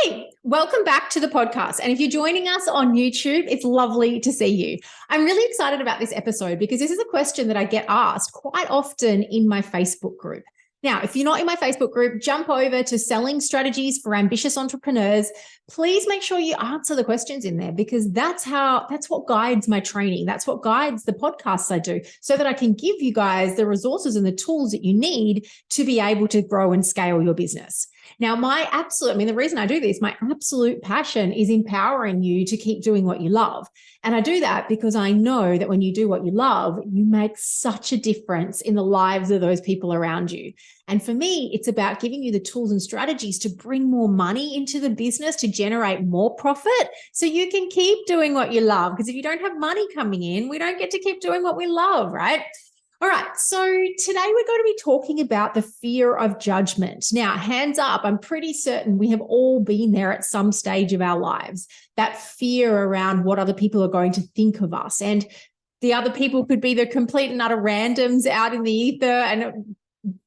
Hey, welcome back to the podcast. And if you're joining us on YouTube, it's lovely to see you. I'm really excited about this episode because this is a question that I get asked quite often in my Facebook group. Now, if you're not in my Facebook group, jump over to Selling Strategies for Ambitious Entrepreneurs. Please make sure you answer the questions in there because that's what guides my training. That's what guides the podcasts I do so that I can give you guys the resources and the tools that you need to be able to grow and scale your business. Now, the reason I do this, my absolute passion is empowering you to keep doing what you love. And I do that because I know that when you do what you love, you make such a difference in the lives of those people around you. And for me, it's about giving you the tools and strategies to bring more money into the business, to generate more profit so you can keep doing what you love. Because if you don't have money coming in, we don't get to keep doing what we love, right? All right, so today we're going to be talking about the fear of judgment. Now, hands up, I'm pretty certain we have all been there at some stage of our lives, that fear around what other people are going to think of us. And the other people could be the complete and utter randoms out in the ether. And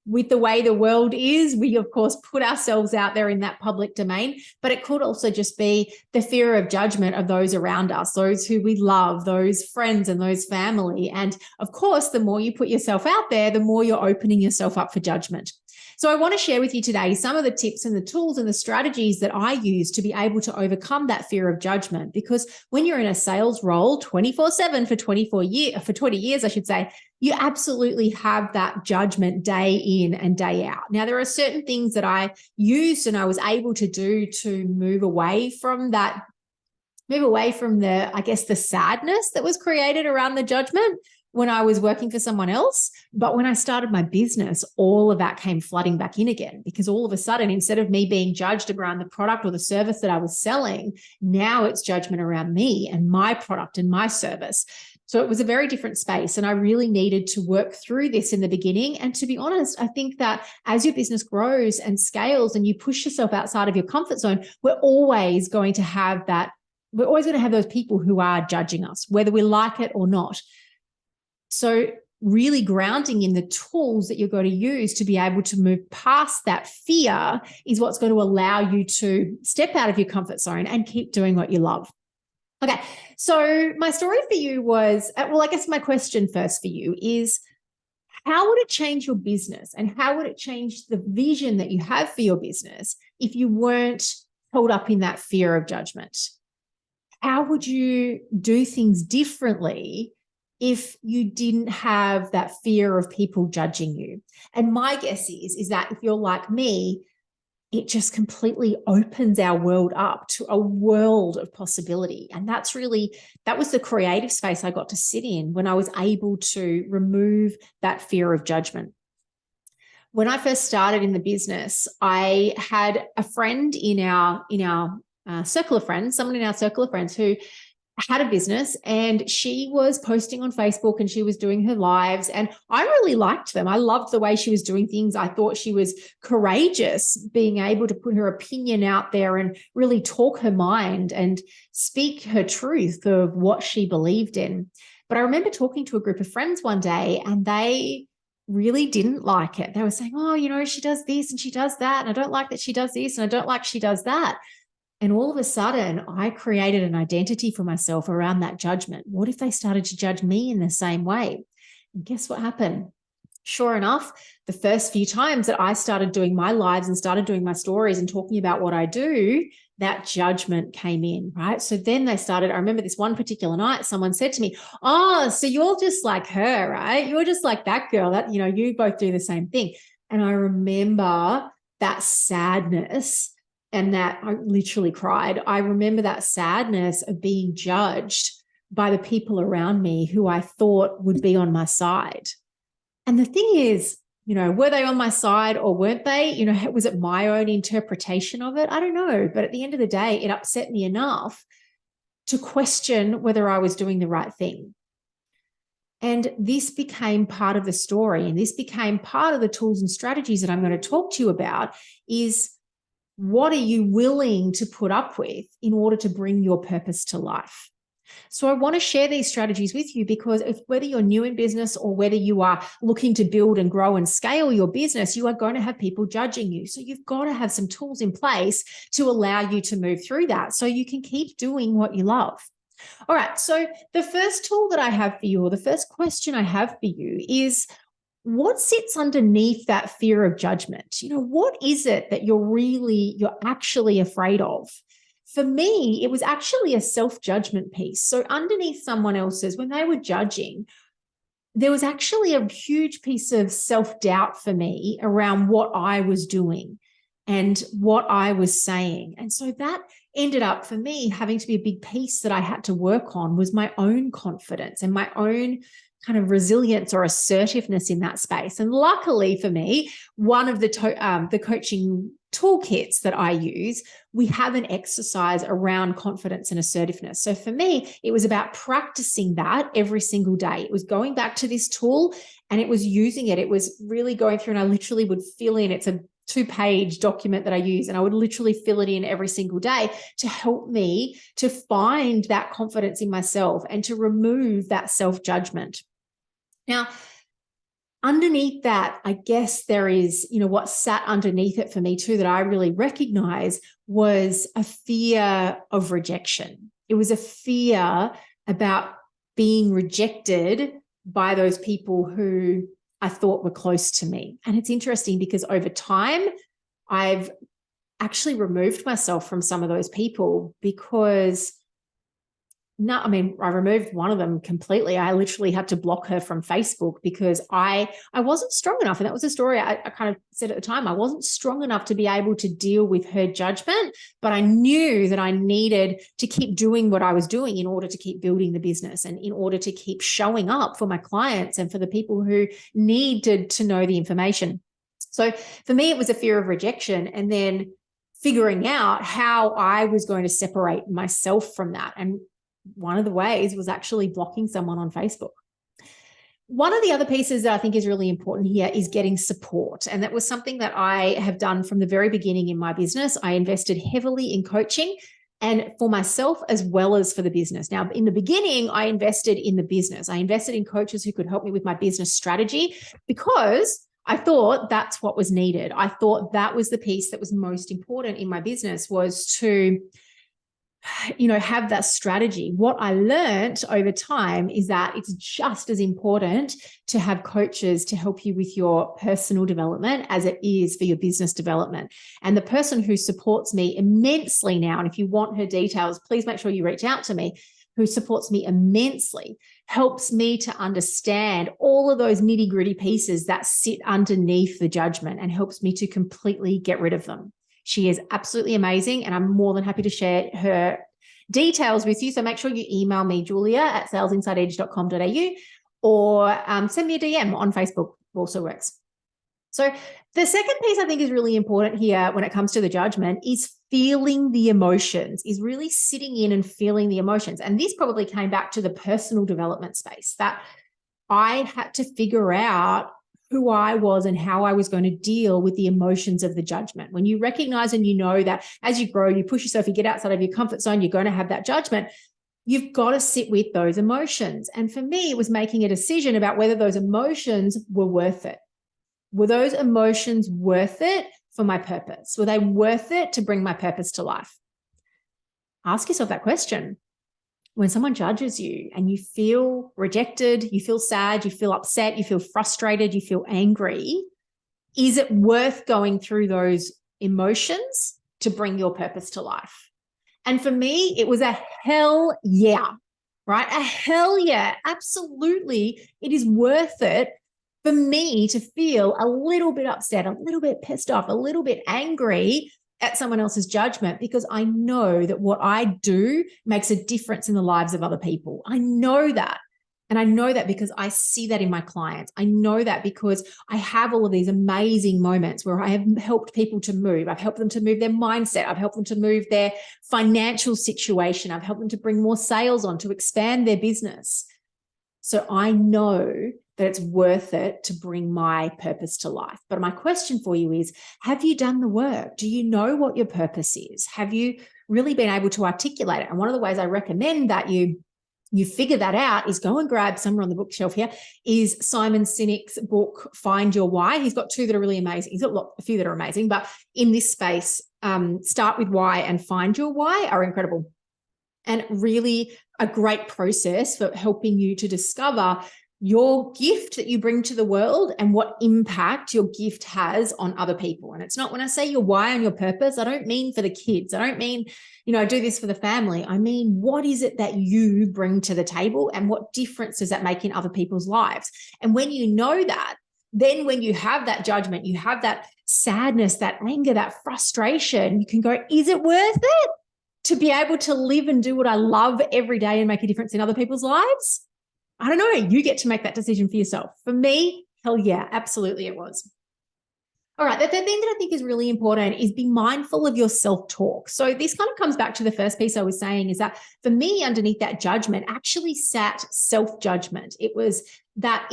with the way the world is, we, of course, put ourselves out there in that public domain, but it could also just be the fear of judgment of those around us, those who we love, those friends and those family. And of course, the more you put yourself out there, the more you're opening yourself up for judgment. So I want to share with you today some of the tips and the tools and the strategies that I use to be able to overcome that fear of judgment. Because when you're in a sales role 24/7 for 20 years, I should say, you absolutely have that judgment day in and day out. Now, there are certain things that I used and I was able to do to move away from the sadness that was created around the judgment when I was working for someone else. But when I started my business, all of that came flooding back in again, because all of a sudden, instead of me being judged around the product or the service that I was selling, now it's judgment around me and my product and my service. So it was a very different space. And I really needed to work through this in the beginning. And to be honest, I think that as your business grows and scales and you push yourself outside of your comfort zone, we're always going to have those people who are judging us, whether we like it or not. So really grounding in the tools that you're going to use to be able to move past that fear is what's going to allow you to step out of your comfort zone and keep doing what you love. Okay, so my story for you was, I guess my question first for you is, how would it change your business and how would it change the vision that you have for your business if you weren't held up in that fear of judgment? How would you do things differently if you didn't have that fear of people judging you? And my guess is that if you're like me, it just completely opens our world up to a world of possibility. And that was the creative space I got to sit in when I was able to remove that fear of judgment. When I first started in the business, I had a friend in our circle of friends, someone in our circle of friends who had a business, and she was posting on Facebook and she was doing her lives, and I really liked them. I loved the way she was doing things. I thought she was courageous, being able to put her opinion out there and really talk her mind and speak her truth of what she believed in. But I remember talking to a group of friends one day and they really didn't like it. They were saying, oh, she does this and she does that, and I don't like that she does this and I don't like she does that. And all of a sudden, I created an identity for myself around that judgment. What if they started to judge me in the same way? And guess what happened? Sure enough, the first few times that I started doing my lives and started doing my stories and talking about what I do, that judgment came in, right? So then they started, I remember this one particular night, someone said to me, oh, so you're just like her, right? You're just like that girl, that, you both do the same thing. And I remember that sadness. And that I literally cried. I remember that sadness of being judged by the people around me who I thought would be on my side. And the thing is, were they on my side or weren't they? Was it my own interpretation of it? I don't know. But at the end of the day, it upset me enough to question whether I was doing the right thing. And this became part of the story. And this became part of the tools and strategies that I'm going to talk to you about is, what are you willing to put up with in order to bring your purpose to life? So I want to share these strategies with you because whether you're new in business or whether you are looking to build and grow and scale your business, you are going to have people judging you. So you've got to have some tools in place to allow you to move through that so you can keep doing what you love. All right. So the first tool that I have for you, or the first question I have for you, is what sits underneath that fear of judgment? What is it that you're actually afraid of? For me, it was actually a self-judgment piece. So underneath someone else's, when they were judging, there was actually a huge piece of self-doubt for me around what I was doing and what I was saying. And so that ended up for me having to be a big piece that I had to work on, was my own confidence and my own kind of resilience or assertiveness in that space. And luckily for me, one of the coaching toolkits that I use, we have an exercise around confidence and assertiveness. So for me, it was about practicing that every single day. It was going back to this tool and it was using it. It was really going through, and I literally would fill in, it's a 2-page document that I use, and I would literally fill it in every single day to help me to find that confidence in myself and to remove that self-judgment. Now, underneath that, I guess there is, what sat underneath it for me too that I really recognize was a fear of rejection. It was a fear about being rejected by those people who I thought were close to me. And it's interesting because over time, I've actually removed myself from some of those people because I removed one of them completely. I literally had to block her from Facebook because I wasn't strong enough. And that was a story I kind of said at the time. I wasn't strong enough to be able to deal with her judgment, but I knew that I needed to keep doing what I was doing in order to keep building the business and in order to keep showing up for my clients and for the people who needed to know the information. So for me, it was a fear of rejection, and then figuring out how I was going to separate myself from that. And one of the ways was actually blocking someone on Facebook. One of the other pieces that I think is really important here is getting support. And that was something that I have done from the very beginning in my business. I invested heavily in coaching, and for myself as well as for the business. Now, in the beginning, I invested in the business. I invested in coaches who could help me with my business strategy because I thought that's what was needed. I thought that was the piece that was most important in my business, was to have that strategy. What I learned over time is that it's just as important to have coaches to help you with your personal development as it is for your business development. And the person who supports me immensely now, and if you want her details, please make sure you reach out to me, who supports me immensely, helps me to understand all of those nitty-gritty pieces that sit underneath the judgment and helps me to completely get rid of them. She is absolutely amazing, and I'm more than happy to share her details with you. So make sure you email me, julia@salesinsideedge.com.au, or send me a DM on Facebook. Also works. So the second piece I think is really important here when it comes to the judgment is feeling the emotions, is really sitting in and feeling the emotions. And this probably came back to the personal development space, that I had to figure out who I was and how I was going to deal with the emotions of the judgment. When you recognize and you know that as you grow, you push yourself, you get outside of your comfort zone, you're going to have that judgment. You've got to sit with those emotions. And for me, it was making a decision about whether those emotions were worth it. Were those emotions worth it for my purpose? Were they worth it to bring my purpose to life? Ask yourself that question. When someone judges you and you feel rejected, you feel sad, you feel upset, you feel frustrated, you feel angry, is it worth going through those emotions to bring your purpose to life? And for me, it was a hell yeah, right? A hell yeah, absolutely. It is worth it for me to feel a little bit upset, a little bit pissed off, a little bit angry at someone else's judgment, because I know that what I do makes a difference in the lives of other people. I know that. And I know that because I see that in my clients. I know that because I have all of these amazing moments where I have helped people to move. I've helped them to move their mindset. I've helped them to move their financial situation. I've helped them to bring more sales on, to expand their business. So I know that it's worth it to bring my purpose to life. But my question for you is, have you done the work? Do you know what your purpose is? Have you really been able to articulate it? And one of the ways I recommend that you you figure that out is go and grab somewhere on the bookshelf here is Simon Sinek's book, Find Your Why. He's got two that are really amazing. He's got a few that are amazing, but in this space, Start with Why and Find Your Why are incredible and really a great process for helping you to discover your gift that you bring to the world and what impact your gift has on other people. And it's not, when I say your why and your purpose, I don't mean for the kids. I don't mean, do this for the family. I mean, what is it that you bring to the table and what difference does that make in other people's lives? And when you know that, then when you have that judgment, you have that sadness, that anger, that frustration, you can go, is it worth it to be able to live and do what I love every day and make a difference in other people's lives? I don't know. You get to make that decision for yourself. For me, hell yeah, absolutely it was. All right. The third thing that I think is really important is be mindful of your self-talk. So this kind of comes back to the first piece I was saying is that for me, underneath that judgment actually sat self-judgment. It was that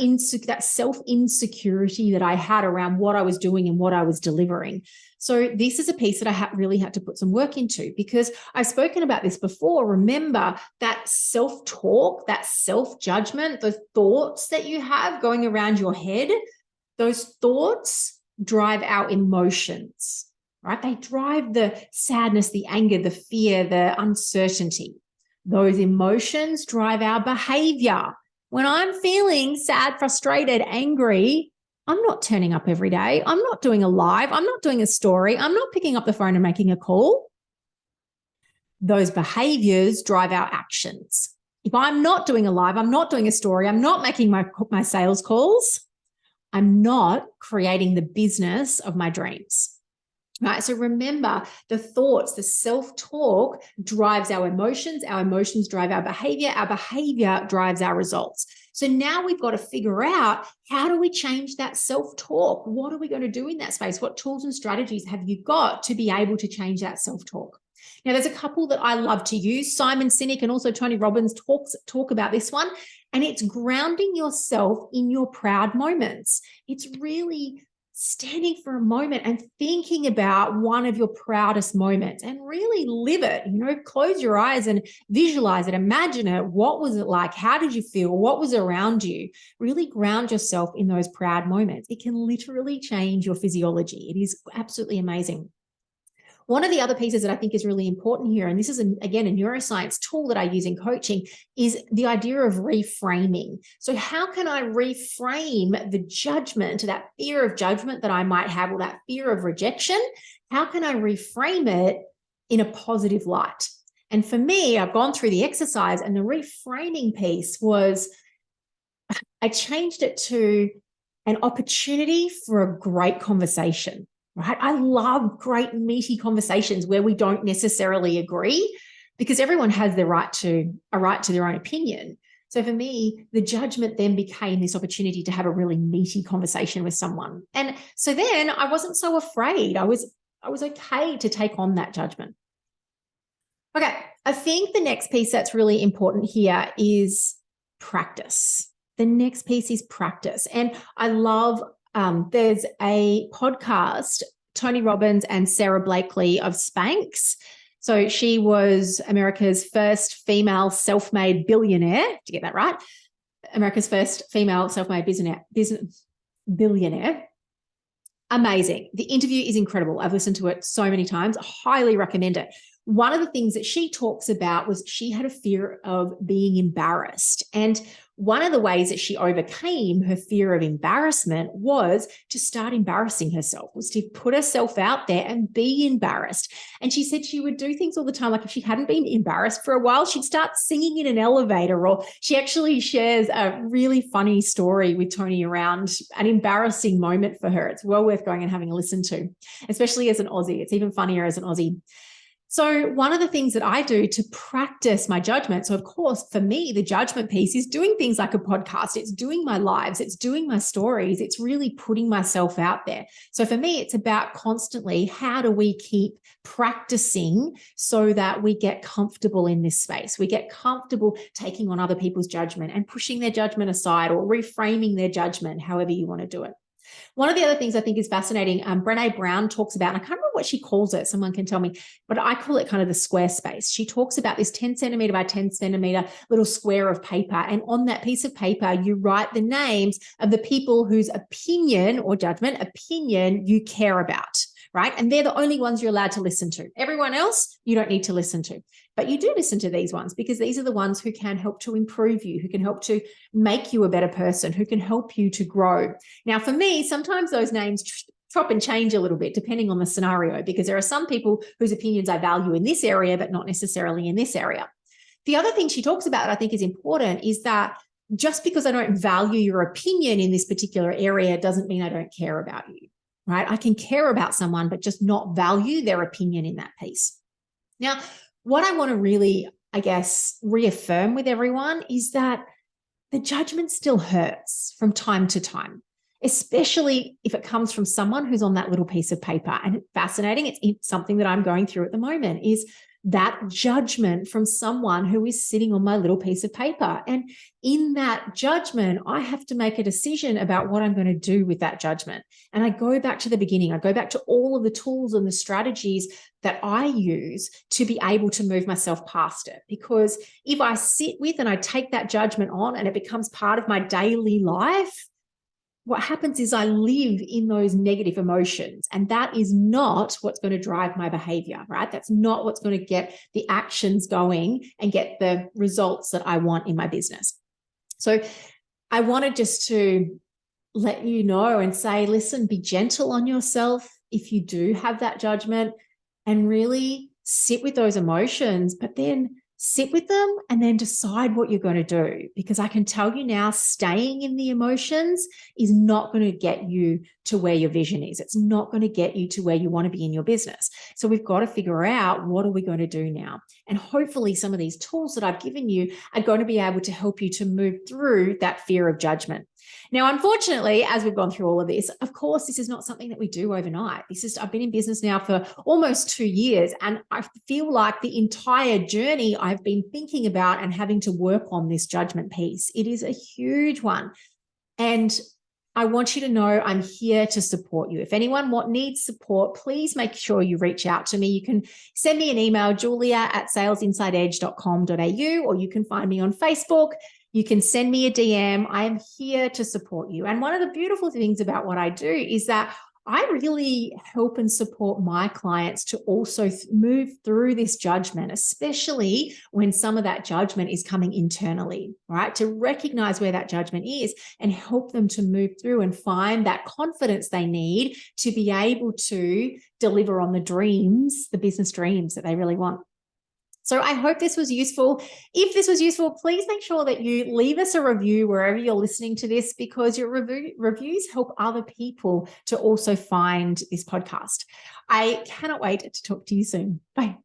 self-insecurity that I had around what I was doing and what I was delivering. So this is a piece that I really had to put some work into because I've spoken about this before. Remember that self-talk, that self-judgment, the thoughts that you have going around your head, those thoughts drive our emotions, right? They drive the sadness, the anger, the fear, the uncertainty. Those emotions drive our behavior. When I'm feeling sad, frustrated, angry, I'm not turning up every day. I'm not doing a live. I'm not doing a story. I'm not picking up the phone and making a call. Those behaviors drive our actions. If I'm not doing a live, I'm not doing a story, I'm not making my sales calls, I'm not creating the business of my dreams. Right. So remember, the thoughts, the self-talk drives our emotions drive our behavior drives our results. So now we've got to figure out, how do we change that self-talk? What are we going to do in that space? What tools and strategies have you got to be able to change that self-talk? Now, there's a couple that I love to use. Simon Sinek and also Tony Robbins talk about this one, and it's grounding yourself in your proud moments. It's really standing for a moment and thinking about one of your proudest moments and really live it. Close your eyes and visualize it, imagine it. What was it like? How did you feel? What was around you? Really ground yourself in those proud moments. It can literally change your physiology. It is absolutely amazing. One of the other pieces that I think is really important here, and this is, again, a neuroscience tool that I use in coaching, is the idea of reframing. So how can I reframe the judgment, that fear of judgment that I might have, or that fear of rejection? How can I reframe it in a positive light? And for me, I've gone through the exercise, and the reframing piece was, I changed it to an opportunity for a great conversation. Right? I love great meaty conversations where we don't necessarily agree, because everyone has a right to their own opinion. So for me, the judgment then became this opportunity to have a really meaty conversation with someone. And so then I wasn't so afraid. I was okay to take on that judgment. Okay, I think the next piece that's really important here is practice. The next piece is practice. And I love there's a podcast, Tony Robbins and Sarah Blakely of Spanx. So she was America's first female self-made billionaire. Did you get that right? America's first female self-made billionaire. Amazing. The interview is incredible. I've listened to it so many times. I highly recommend it. One of the things that she talks about was she had a fear of being embarrassed. And one of the ways that she overcame her fear of embarrassment was to start embarrassing herself, was to put herself out there and be embarrassed. And she said she would do things all the time. Like if she hadn't been embarrassed for a while, she'd start singing in an elevator, or she actually shares a really funny story with Tony around an embarrassing moment for her. It's well worth going and having a listen to, especially as an Aussie. It's even funnier as an Aussie. So one of the things that I do to practice my judgment, so of course, for me, the judgment piece is doing things like a podcast. It's doing my lives. It's doing my stories. It's really putting myself out there. So for me, it's about constantly, how do we keep practicing so that we get comfortable in this space? We get comfortable taking on other people's judgment and pushing their judgment aside, or reframing their judgment, however you want to do it. One of the other things I think is fascinating, Brené Brown talks about, and I can't remember what she calls it, someone can tell me, but I call it kind of the square space. She talks about this 10 centimeter by 10 centimeter little square of paper. And on that piece of paper, you write the names of the people whose opinion you care about, right? And they're the only ones you're allowed to listen to. Everyone else, you don't need to listen to. But you do listen to these ones because these are the ones who can help to improve you, who can help to make you a better person, who can help you to grow. Now, for me, sometimes those names chop and change a little bit depending on the scenario, because there are some people whose opinions I value in this area, but not necessarily in this area. The other thing she talks about, I think is important, is that just because I don't value your opinion in this particular area doesn't mean I don't care about you, right? I can care about someone, but just not value their opinion in that piece. Now, what I want to really, I guess, reaffirm with everyone is that the judgment still hurts from time to time, especially if it comes from someone who's on that little piece of paper. And it's fascinating. It's something that I'm going through at the moment, is that judgment from someone who is sitting on my little piece of paper. And in that judgment, I have to make a decision about what I'm going to do with that judgment. And I go back to the beginning. I go back to all of the tools and the strategies that I use to be able to move myself past it. Because if I sit with and I take that judgment on and it becomes part of my daily life, what happens is I live in those negative emotions, and that is not what's going to drive my behavior, right? That's not what's going to get the actions going and get the results that I want in my business. So I wanted just to let you know and say, listen, be gentle on yourself if you do have that judgment, and really sit with those emotions, but then sit with them and then decide what you're going to do. Because I can tell you now, staying in the emotions is not going to get you to where your vision is. It's not going to get you to where you want to be in your business. So we've got to figure out, what are we going to do now? And hopefully some of these tools that I've given you are going to be able to help you to move through that fear of judgment. Now, unfortunately, as we've gone through all of this, of course, this is not something that we do overnight. I've been in business now for almost 2 years, and I feel like the entire journey I've been thinking about and having to work on this judgment piece. It is a huge one. And I want you to know I'm here to support you. If anyone needs support, please make sure you reach out to me. You can send me an email, julia@salesinsideedge.com.au, or you can find me on Facebook. You can send me a DM. I am here to support you. And one of the beautiful things about what I do is that I really help and support my clients to also move through this judgment, especially when some of that judgment is coming internally, right? To recognize where that judgment is and help them to move through and find that confidence they need to be able to deliver on the dreams, the business dreams that they really want. So I hope this was useful. If this was useful, please make sure that you leave us a review wherever you're listening to this, because your reviews help other people to also find this podcast. I cannot wait to talk to you soon. Bye.